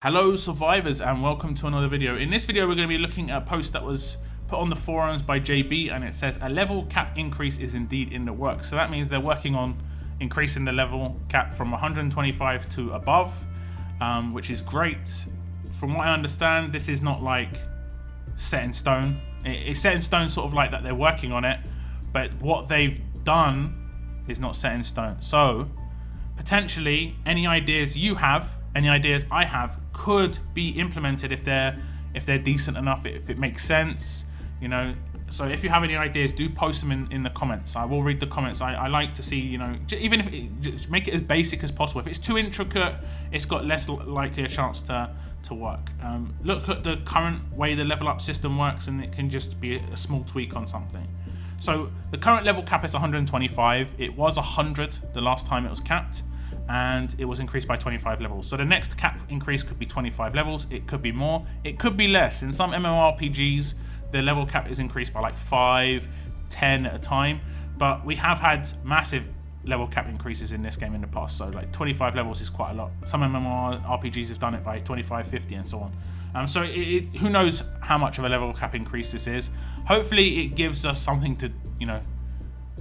Hello survivors and welcome to another video. In this video we're going to be looking at a post that was put on the forums by JB, and it says a level cap increase is indeed in the works. So that means they're working on increasing the level cap from 125 to above, which is great. From what I understand, this is not like set in stone. It's set in stone sort of like that they're working on it, but what they've done is not set in stone. So potentially any ideas you have, any ideas I have, could be implemented if they're decent enough, if it makes sense, you know. So if you have any ideas, do post them in the comments. I will read the comments. I like to see, you know, even if just make it as basic as possible. If it's too intricate, it's got less likely a chance to work. Look at the current way the level up system works, and it can just be a small tweak on something. So the current level cap is 125. It was 100 the last time it was capped, and it was increased by 25 levels. So the next cap increase could be 25 levels. It could be more, it could be less. In some MMORPGs, the level cap is increased by like 5, 10 at a time, but we have had massive level cap increases in this game in the past. So like 25 levels is quite a lot. Some MMORPGs have done it by 25, 50 and so on. So who knows how much of a level cap increase this is. Hopefully it gives us something to, you know,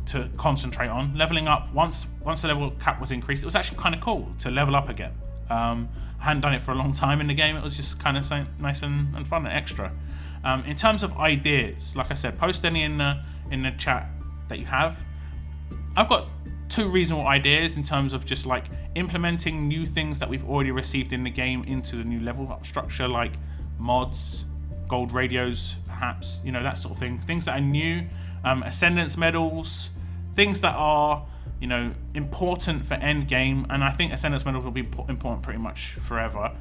to concentrate on. Leveling up, once the level cap was increased, it was actually kind of cool to level up again. I hadn't done it for a long time in the game. It was just kind of nice and fun and extra. In terms of ideas, like I said, post any in the chat that you have. I've got 2 reasonable ideas in terms of just like implementing new things that we've already received in the game into the new level up structure, like mods, gold radios, perhaps, you know, that sort of thing. Things that are new, ascendance medals, things that are, you know, important for end game, and I think ascendance medals will be important pretty much forever.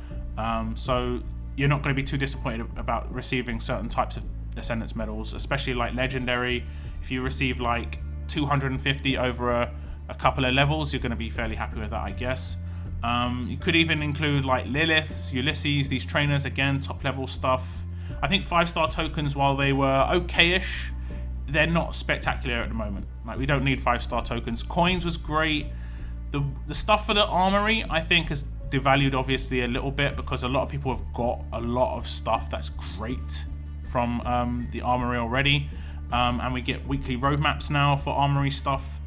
So you're not going to be too disappointed about receiving certain types of ascendance medals, especially like legendary. If you receive like 250 over a couple of levels, you're going to be fairly happy with that, I guess. You could even include like Liliths, Ulysses, these trainers, again, top level stuff. I think 5-star tokens, while they were okay-ish, they're not spectacular at the moment. Like, we don't need 5-star tokens. Coins was great. The stuff for the armory, I think, has devalued obviously a little bit, because a lot of people have got a lot of stuff that's great from the armory already. And we get weekly roadmaps now for armory stuff.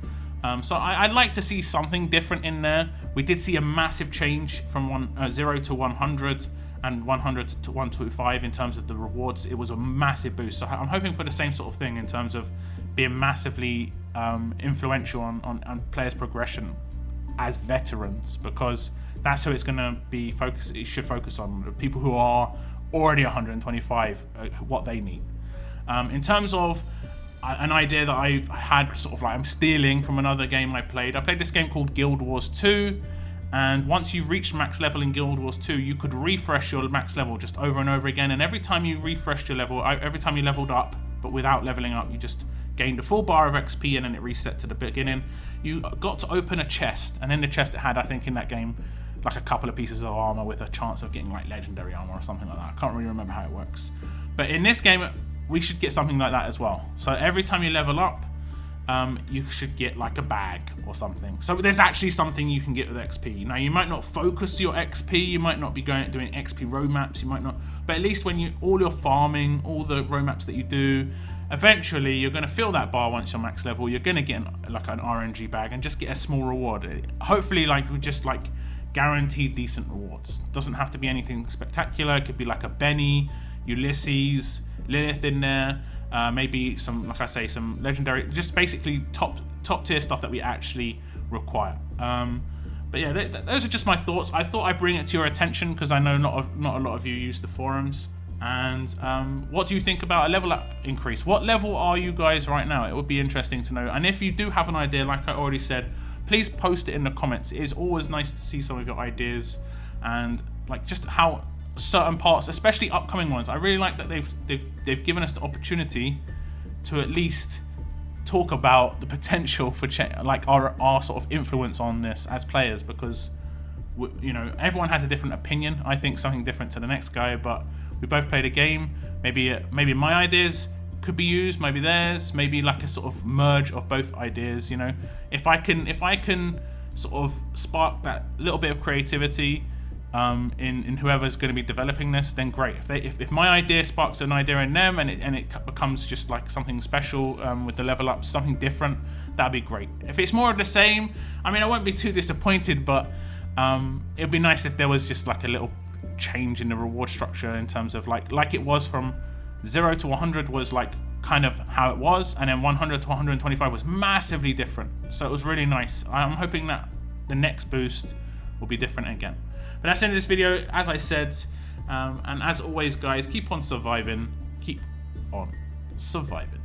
So I'd like to see something different in there. We did see a massive change from 0 to 100 and 100 to 125 in terms of the rewards. It was a massive boost. So I'm hoping for the same sort of thing in terms of being massively influential on players' progression as veterans, because that's who it's going to be focused. It should focus on people who are already 125, what they need. In terms of an idea that I've had, sort of like I'm stealing from another game I played this game called Guild Wars 2, and once you reach max level in Guild Wars 2, you could refresh your max level just over and over again, and every time you refreshed your level, every time you leveled up, but without leveling up, you just gained a full bar of XP, and then it reset to the beginning. You got to open a chest, and in the chest it had, I think in that game, like a couple of pieces of armor with a chance of getting like legendary armor or something like that. I can't really remember how it works. But in this game, we should get something like that as well. So every time you level up, you should get like a bag or something. So there's actually something you can get with XP. Now, you might not focus your XP, you might not be doing XP roadmaps, you might not, but at least when all your farming, all the roadmaps that you do, eventually you're going to fill that bar once you're max level. You're going to get like an RNG bag and just get a small reward. Hopefully, like, we just like guaranteed decent rewards. Doesn't have to be anything spectacular. It could be like a Benny, Ulysses, Lilith in there, maybe some, like I say, some legendary, just basically top tier stuff that we actually require. But yeah, those are just my thoughts. I thought I'd bring it to your attention because I know not a lot of you use the forums. And what do you think about a level up increase? What level are you guys right now? It would be interesting to know. And if you do have an idea, like I already said, please post it in the comments. It is always nice to see some of your ideas, and like just how certain parts, especially upcoming ones, I really like that they've given us the opportunity to at least talk about the potential for like our sort of influence on this as players, because you know, everyone has a different opinion. I think something different to the next guy, but we both played a game. Maybe my ideas could be used, maybe theirs, maybe like a sort of merge of both ideas. You know, if I can sort of spark that little bit of creativity, in whoever's going to be developing this, then great. If my idea sparks an idea in them and it becomes just like something special with the level up, something different, that'd be great. If it's more of the same, I mean, I won't be too disappointed, but it'd be nice if there was just like a little change in the reward structure in terms of like it was from 0 to 100 was like kind of how it was, and then 100 to 125 was massively different. So it was really nice. I'm hoping that the next boost will be different again. But that's the end of this video, as I said, and as always guys, keep on surviving, keep on surviving.